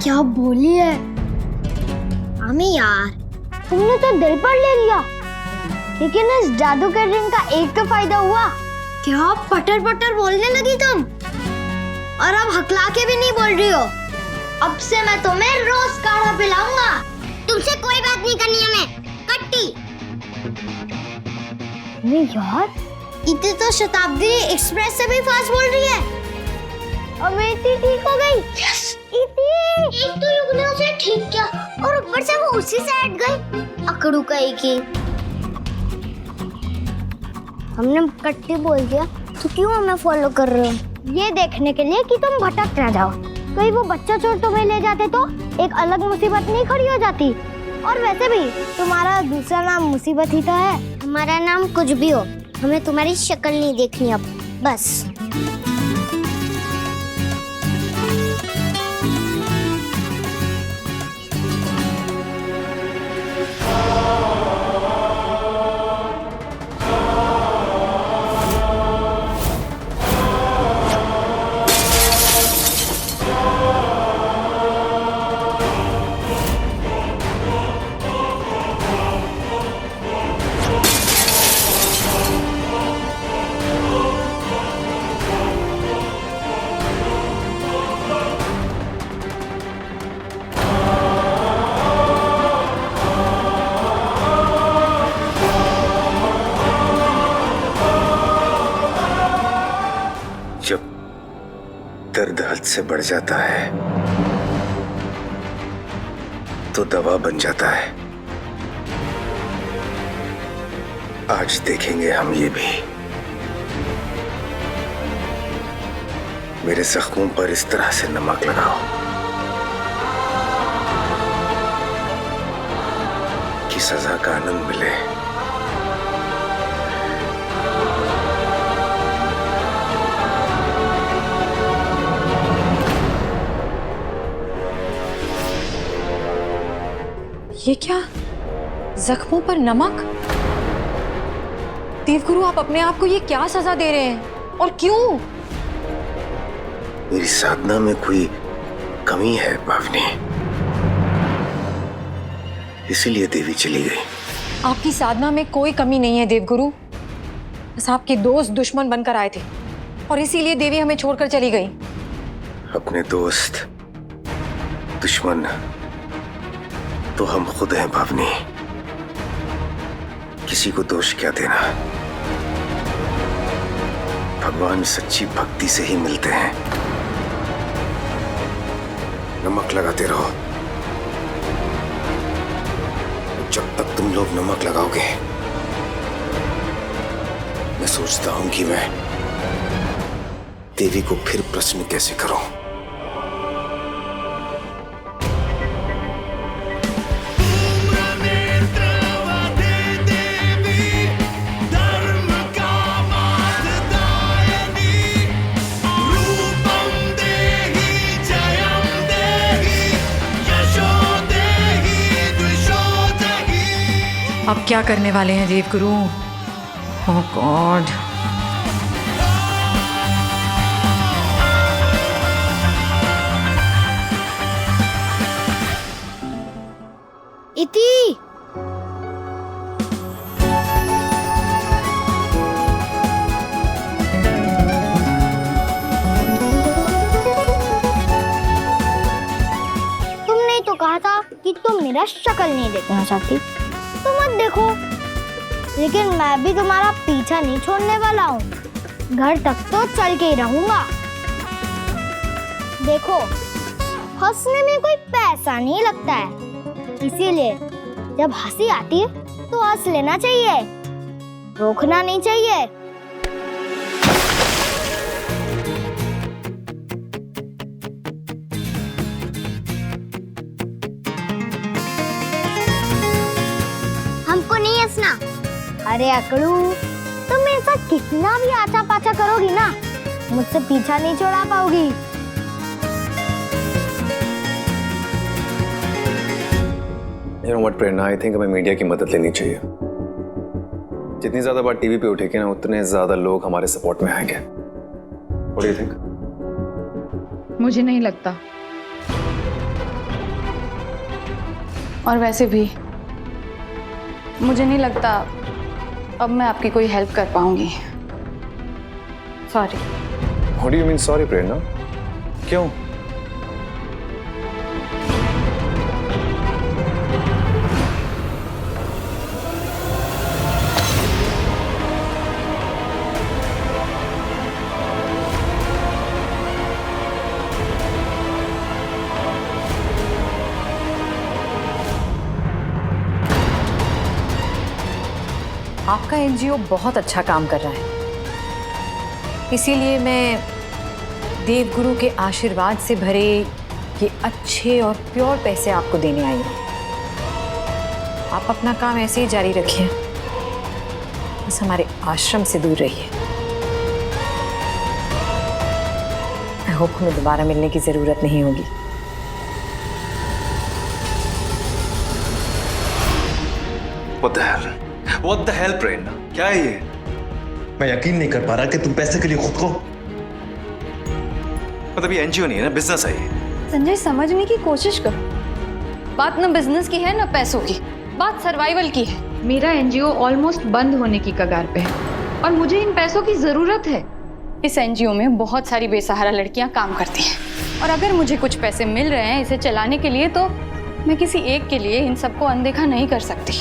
क्या बोली है आमी यार, तुमने तो दिल पर ले लिया, लेकिन इस जादू के ड्रिंक का एक तो फायदा हुआ। क्या पटर पटर बोलने लगी तुम? और अब हकला के भी नहीं बोल रही हो। अब से मैं तुम्हें रोज काढ़ा पिलाऊंगा। तुमसे कोई बात नहीं करनी हमें, कट्टी। नहीं यार, इतनी तो शताब्दी एक्सप्रेस से भी फास्ट बोल रही है। अब इतनी ठीक हो गई। यस, एक तो युग ने उसे ठीक किया और ऊपर से वो उसी से हट गई। अकड़ू कहीं की। हमने कट्टी बोल दिया तो क्यों हमें फॉलो कर रहे हो? ये देखने के लिए कि तुम भटक ना जाओ। कहीं वो बच्चा चोर तुम्हें ले जाते तो एक अलग मुसीबत नहीं खड़ी हो जाती। और वैसे भी तुम्हारा दूसरा नाम मुसीबत ही तो है। हमारा नाम कुछ भी हो, हमें तुम्हारी शक्ल नहीं देखनी अब, बस। जब दर्द हद से बढ़ जाता है तो दवा बन जाता है। आज देखेंगे हम ये भी। मेरे जख्मों पर इस तरह से नमक लगाओ कि सजा का आनंद मिले। ये क्या? जख्मों पर नमक? देवगुरु, आप अपने आप को ये क्या सजा दे रहे हैं और क्यों? मेरी साधना में कोई कमी है पावनी, इसीलिए देवी चली गई। आपकी साधना में कोई कमी नहीं है देवगुरु। बस आपके दोस्त दुश्मन बनकर आए थे और इसीलिए देवी हमें छोड़कर चली गई। अपने दोस्त दुश्मन तो हम खुद हैं पावनी। किसी को दोष क्या देना? भगवान सच्ची भक्ति से ही मिलते हैं। नमक लगाते रहो। जब तक तुम लोग नमक लगाओगे, मैं सोचता हूं कि मैं देवी को फिर प्रश्न कैसे करूं। अब क्या करने वाले हैं देवगुरु? ओह गॉड। इति, तुमने तो कहा था कि तुम मेरा शक्ल नहीं देखना चाहती, तो मत देखो। लेकिन मैं भी तुम्हारा पीछा नहीं छोड़ने वाला हूँ। घर तक तो चल के ही रहूंगा। देखो, हंसने में कोई पैसा नहीं लगता है, इसीलिए जब हंसी आती है तो हंस लेना चाहिए, रोकना नहीं चाहिए। हमको नहीं हंसना। अरे अकड़ू, तुम ऐसा कितना भी आचा पाचा करोगी ना, मुझसे पीछा नहीं छोड़ा पाओगी। You know what, Prerna, I think हमें मीडिया की मदद लेनी चाहिए। जितनी ज्यादा बात टीवी पे उठेगी ना, उतने ज्यादा लोग हमारे सपोर्ट में आएंगे। What do you think? मुझे नहीं लगता। और वैसे भी मुझे नहीं लगता अब मैं आपकी कोई हेल्प कर पाऊंगी। Sorry. What do you mean sorry, प्रेरणा? क्यों? आपका एनजीओ बहुत अच्छा काम कर रहा है, इसीलिए मैं देवगुरु के आशीर्वाद से भरे ये अच्छे और प्योर पैसे आपको देने आई हूँ। आप अपना काम ऐसे ही जारी रखिए, बस हमारे आश्रम से दूर रहिए। आई होप हमें दोबारा मिलने की जरूरत नहीं होगी। What the hell? What the hell, प्रेरणा? क्या है ये? मैं यकीन नहीं कर पा रहा कि तुम पैसे के लिए खुद को। मतलब ये एनजीओ नहीं है ना, बिजनेस है ये। संजय, समझने की कोशिश करो। बात ना बिजनेस की है ना पैसों की, बात सर्वाइवल की है। मेरा एनजीओ ऑलमोस्ट बंद होने की कगार पे है और मुझे इन पैसों की जरूरत है। इस एनजीओ में बहुत सारी बेसहारा लड़कियां काम करती हैं और अगर मुझे कुछ पैसे मिल रहे हैं इसे चलाने के लिए तो मैं किसी एक के लिए इन सबको अनदेखा नहीं कर सकती।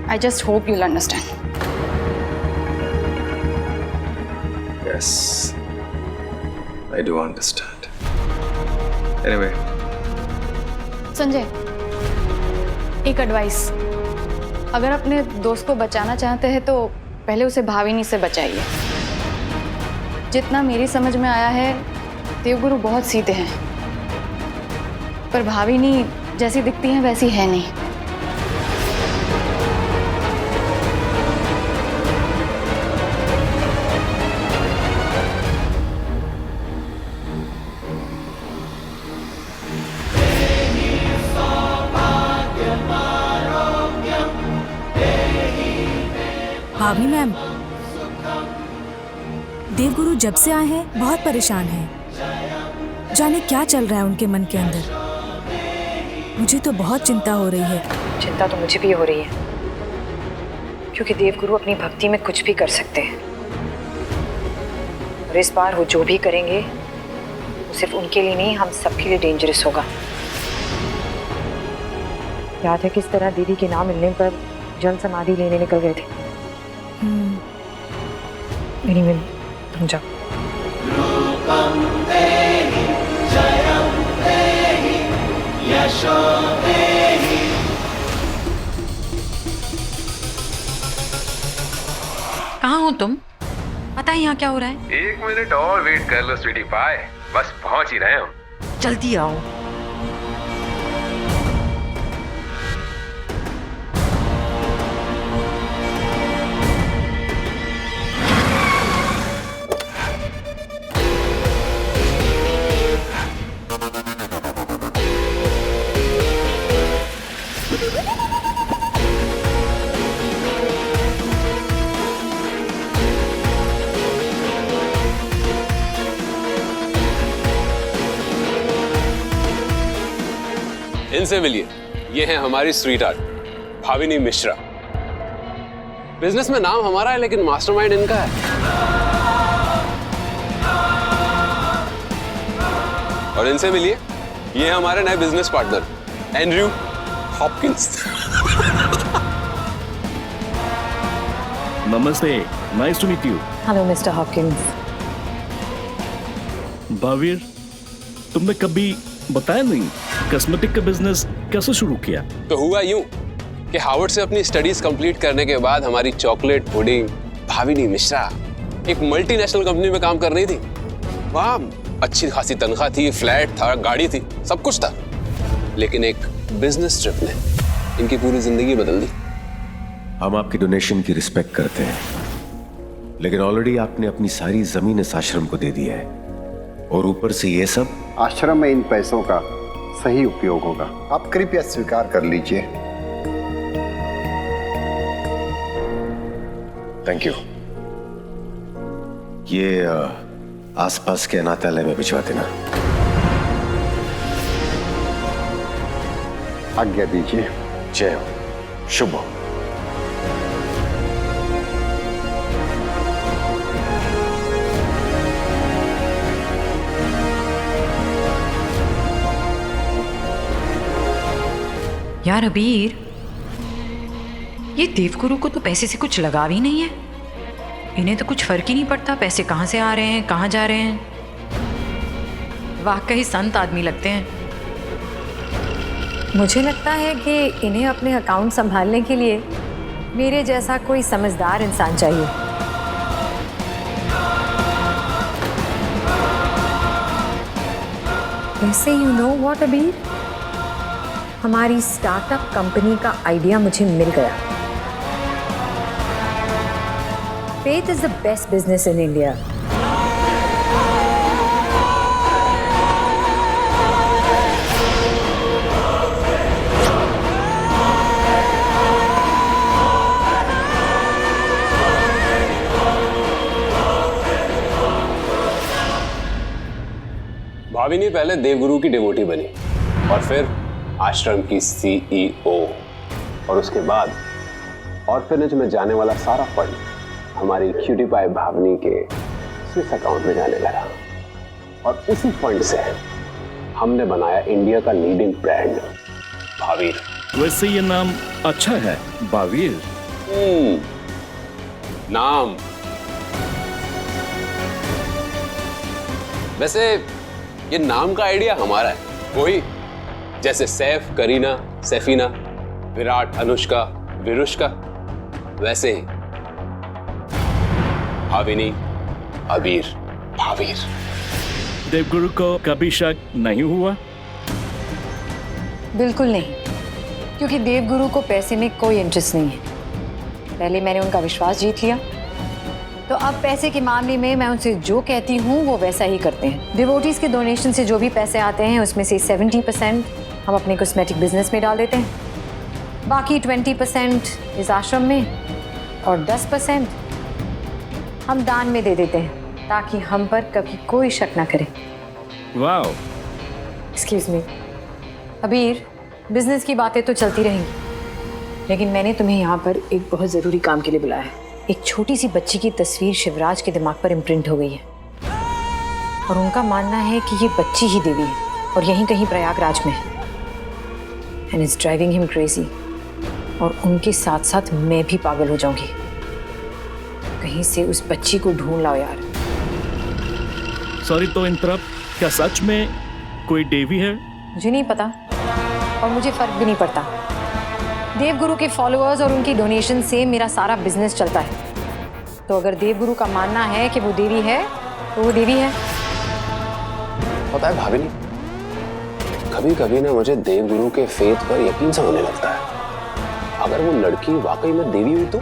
I just hope you'll understand. Yes, I do understand. Anyway. Sanjay, एक एडवाइस, अगर अपने दोस्त को बचाना चाहते हैं तो पहले उसे भाविनी से बचाइए। जितना मेरी समझ में आया है देवगुरु बहुत सीधे हैं, पर भाविनी जैसी दिखती हैं वैसी है नहीं। भाभी मैम, देवगुरु जब से आए हैं बहुत परेशान हैं। जाने क्या चल रहा है उनके मन के अंदर। मुझे तो बहुत चिंता हो रही है। चिंता तो मुझे भी हो रही है, क्योंकि देवगुरु अपनी भक्ति में कुछ भी कर सकते हैं और इस बार वो जो भी करेंगे वो सिर्फ उनके लिए नहीं, हम सबके लिए डेंजरस होगा। याद है किस तरह दीदी के नाम मिलने पर जल समाधि लेने निकल गए थे। Anyway, तुम जाओ। कहाँ हो तुम? पता है यहाँ क्या हो रहा है? 1 मिनट और वेट कर लो स्वीटी पाई, बस पहुंच ही रहे हम। जल्दी आओ। इनसे मिलिए, ये है हमारी sweet art Bhavini Mishra. Business में नाम हमारा है लेकिन मास्टरमाइंड इनका है। और इनसे मिलिए, ये है हमारे नए बिजनेस पार्टनर एंड्रयू हॉपकिंस। नमस्ते, nice to meet you. Hello mister Hopkins. Bhavir, तुमने कभी बताया नहीं कॉस्मेटिक का बिजनेस कैसे शुरू किया? तो हुआ यूं कि हार्वर्ड से अपनी स्टडीज कंप्लीट करने के बाद हमारी चॉकलेट पुडिंग भाविनी मिश्रा एक मल्टीनेशनल कंपनी में काम कर रही थी। वहाँ अच्छी खासी तनख्वाह थी, फ्लैट था, गाड़ी थी, सब कुछ था। लेकिन एक बिजनेस ट्रिप ने इनकी पूरी जिंदगी बदल दी। हम आपकी डोनेशन की रिस्पेक्ट करते हैं, लेकिन ऑलरेडी आपने अपनी सारी जमीन इस आश्रम को दे दी है और ऊपर से ये सब। आश्रम में इन पैसों का सही उपयोग होगा, आप कृपया स्वीकार कर लीजिए। Thank you. ये आसपास के अनाथालय में भिजवा देना। आज्ञा दीजिए। जय हो, शुभ हो। यार अबीर, ये देवगुरु को तो पैसे से कुछ लगाव ही नहीं है। इन्हें तो कुछ फर्क ही नहीं पड़ता पैसे कहाँ से आ रहे हैं, कहाँ जा रहे हैं। वाकई संत आदमी लगते हैं। मुझे लगता है कि इन्हें अपने अकाउंट संभालने के लिए मेरे जैसा कोई समझदार इंसान चाहिए। वैसे यू नो व्हाट अबीर, हमारी स्टार्टअप कंपनी का आइडिया मुझे मिल गया। Faith is the best business in India. Bhavini पहले देवगुरु की डिवोटी बनी और फिर आश्रम की CEO, और उसके बाद ऑर्फेनेज में जाने वाला सारा फंड हमारी क्यूटी पाई भाविनी के स्विस अकाउंट में जाने लगा। और उसी फंड से हमने बनाया इंडिया का लीडिंग ब्रांड भावीर। वैसे ये नाम अच्छा है, भावीर। नाम वैसे ये नाम का आइडिया हमारा है, वही जैसे सैफ करीना, सैफीना, विराट अनुष्का, विरुष्का, वैसे ही भाविनी, अबीर, भावीर। देवगुरु को कभी शक नहीं हुआ? बिल्कुल नहीं, क्योंकि देवगुरु को पैसे में कोई इंटरेस्ट नहीं है। पहले मैंने उनका विश्वास जीत लिया, तो अब पैसे के मामले में मैं उनसे जो कहती हूँ वो वैसा ही करते हैं। डिवोटीज के डोनेशन से जो भी पैसे आते हैं उसमें से 70% हम अपने कॉस्मेटिक बिजनेस में डाल देते हैं, बाकी 20% इस आश्रम में और 10% हम दान में दे देते हैं, ताकि हम पर कभी कोई शक ना करे। वाह। एक्सक्यूज मी अबीर, बिजनेस की बातें तो चलती रहेंगी, लेकिन मैंने तुम्हें यहाँ पर एक बहुत ज़रूरी काम के लिए बुलाया है। एक छोटी सी बच्ची की तस्वीर शिवराज के दिमाग पर इम्प्रिंट हो गई है और उनका मानना है कि ये बच्ची ही देवी है और यहीं कहीं प्रयागराज में है। And it's driving him crazy, और उनके साथ साथ मैं भी पागल हो जाऊंगी। कहीं से उस बच्ची को ढूंढ लाओ यार। सॉरी तो इंटरप्ट, क्या सच में कोई देवी है? मुझे नहीं पता और मुझे फर्क भी नहीं पड़ता। देवगुरु के फॉलोअर्स और उनकी डोनेशन से मेरा सारा बिजनेस चलता है। तो अगर देवगुरु का मानना है कि वो देवी है तो वो देवी है। पता है भाविनी, कभी कभी ना मुझे देवगुरु के फेथ पर यकीन सा होने लगता है। अगर वो लड़की वाकई में देवी हुई तो?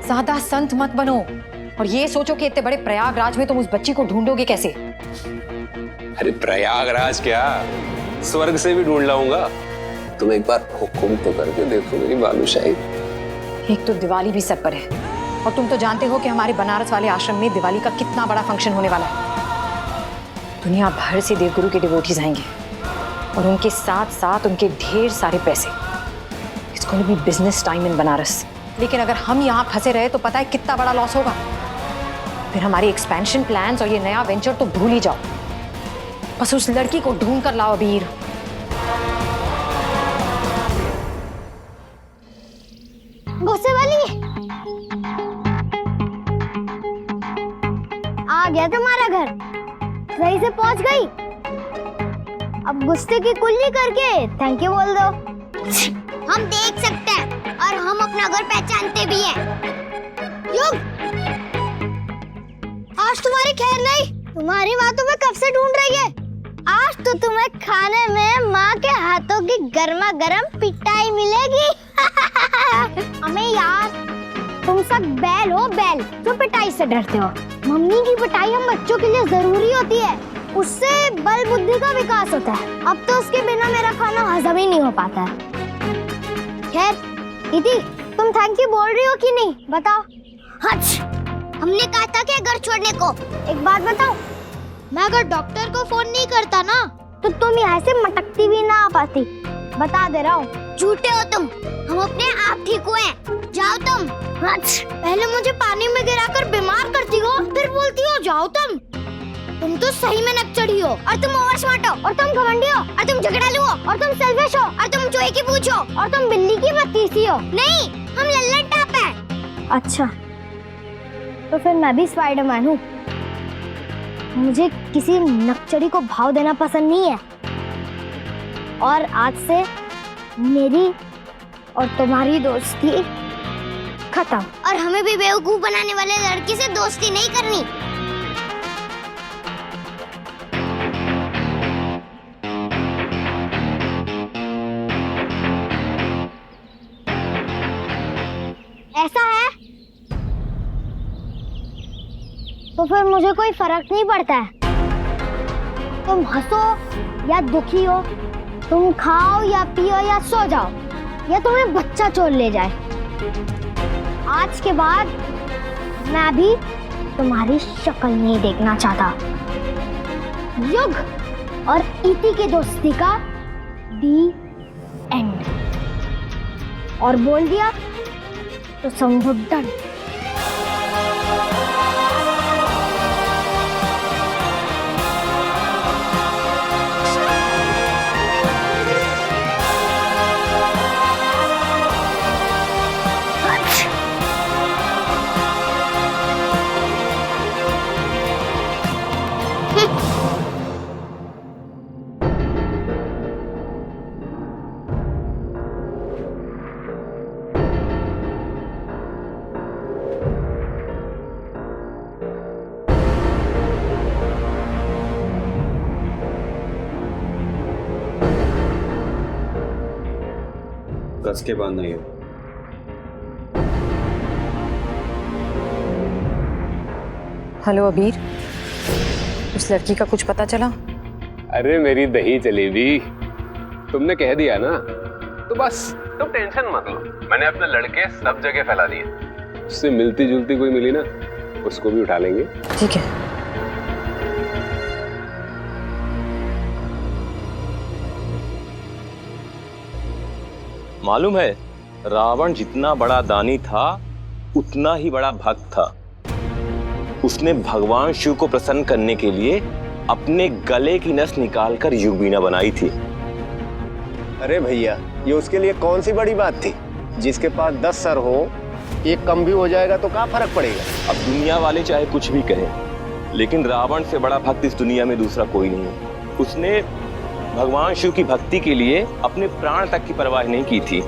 ज्यादा संत मत बनो और ये सोचो कि इतने बड़े प्रयागराज में तुम उस बच्ची को ढूंढोगे कैसे। अरे प्रयागराज क्या, स्वर्ग से भी ढूंढ लाऊंगा। तुम एक बार हुक्म तो करके देखो मेरी बालूशाही। एक तो दिवाली भी सर पर है और तुम तो जानते हो कि हमारे बनारस वाले आश्रम में दिवाली का कितना बड़ा फंक्शन होने वाला है। दुनिया भर से देवगुरु के डिवोटीज आएंगे और उनके साथ साथ उनके ढेर सारे पैसे। It's going to be business time in Banaras. लेकिन अगर हम यहाँ फंसे रहे तो पता है कितना बड़ा लॉस होगा। फिर हमारे एक्सपेंशन प्लान्स और ये नया वेंचर तो भूल ही जाओ। बस उस लड़की को ढूंढ कर लाओ अबीर। गुस्से वाली आ गया तुम्हारा घर, सही से पहुंच गई। अब गुस्से की कुल्ली करके थैंक यू बोल दो। हम देख सकते हैं और हम अपना घर पहचानते भी हैं। युग, आज तुम्हारी खैर नहीं। तुम्हारी बातों में कब से ढूंढ रही है। आज तो तुम्हें खाने में माँ के हाथों की गर्मा गर्म पिटाई मिलेगी। हमें यार, तुम सब बैल हो, बैल जो पिटाई से डरते हो। मम्मी की पिटाई हम बच्चों के लिए जरूरी होती है, उससे बल बुद्धि का विकास होता है। अब तो उसके बिना मेरा खाना हजम ही नहीं हो पाता है। खैर दीदी, तुम थैंक यू बोल रही हो कि नहीं बताओ। हच, हमने कहा था कि घर छोड़ने को। एक बात बताओ, मैं अगर डॉक्टर को फोन नहीं करता ना तो तुम यहाँ से मटकती भी ना आ पाती। बता दे रहा हूँ। झूठे हो तुम, हम अपने आप ठीक हुए। जाओ तुम। पहले मुझे पानी में गिराकर बीमार करती हो, फिर बोलती हो जाओ तुम। तुम तो सही में नकचड़ी हो, और तुम ओवर स्मार्ट हो, और तुम घमंडी हो, और तुम झगड़ालू हो, और तुम सेल्फिश हो, और तुम चूहे की पूंछ हो, और तुम बिल्ली की बत्तीसी हो। नहीं, हम लल्लड़ टाप हैं। अच्छा, तो फिर मैं भी स्पाइडरमैन हूँ। मुझे किसी नकचड़ी को भाव देना पसंद नहीं है, और आज से मेरी और तुम्हारी दोस्ती खत्म। और हमें भी बेवकूफ बनाने वाले लड़की से दोस्ती नहीं करनी। ऐसा है तो फिर मुझे कोई फर्क नहीं पड़ता है। तुम हंसो या दुखी हो, तुम खाओ या पियो या सो जाओ, या तुम्हें बच्चा चोर ले जाए। आज के बाद मैं भी तुम्हारी शक्ल नहीं देखना चाहता। युग और इति की दोस्ती का दी एंड। और बोल दिया तो समझो डन। कस के बांधना है। हेलो अबीर, उस लड़की का कुछ पता चला? अरे मेरी दही जलेबी, तुमने कह दिया ना तो बस तुम टेंशन मत लो। मैंने अपने लड़के सब जगह फैला दिए। उससे मिलती जुलती कोई मिली ना, उसको भी उठा लेंगे। ठीक है। मालूम है, रावण जितना बड़ा दानी था उतना ही बड़ा भक्त था। उसने भगवान शिव को प्रसन्न करने के लिए अपने गले की नस निकालकर युगबीना बनाई थी। अरे भैया, ये उसके लिए कौन सी बड़ी बात थी? जिसके पास 10 सर हो, एक कम भी हो जाएगा तो क्या फर्क पड़ेगा? अब दुनिया वाले चाहे कुछ भी कहें, लेकिन रावण से बड़ा भक्त इस दुनिया में दूसरा कोई नहीं है। उसने भगवान शिव की भक्ति के लिए अपने प्राण तक की परवाह नहीं की थी।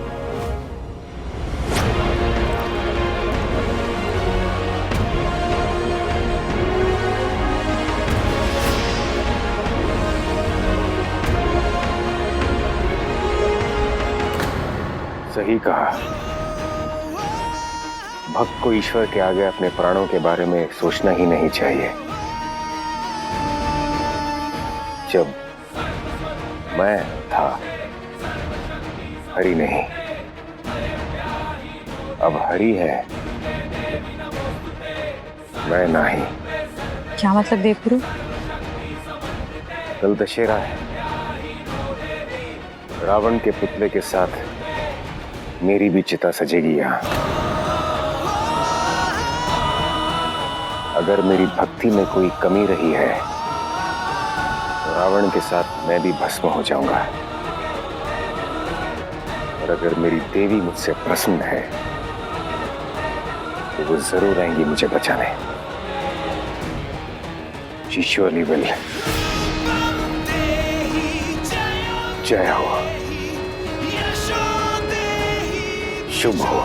सही कहा। भक्त को ईश्वर के आगे अपने प्राणों के बारे में सोचना ही नहीं चाहिए। जब मैं था, हरि नहीं। अब हरि है, मैं नहीं। क्या मतलब देवगुरु? कल दशहरा है। रावण के पुतले के साथ मेरी भी चिता सजेगी यहाँ। अगर मेरी भक्ति में कोई कमी रही है तो रावण के साथ मैं भी भस्म हो जाऊंगा। और अगर मेरी देवी मुझसे प्रसन्न है तो वो जरूर आएंगी मुझे बचाने। She surely will. जय हो, शुभ हो।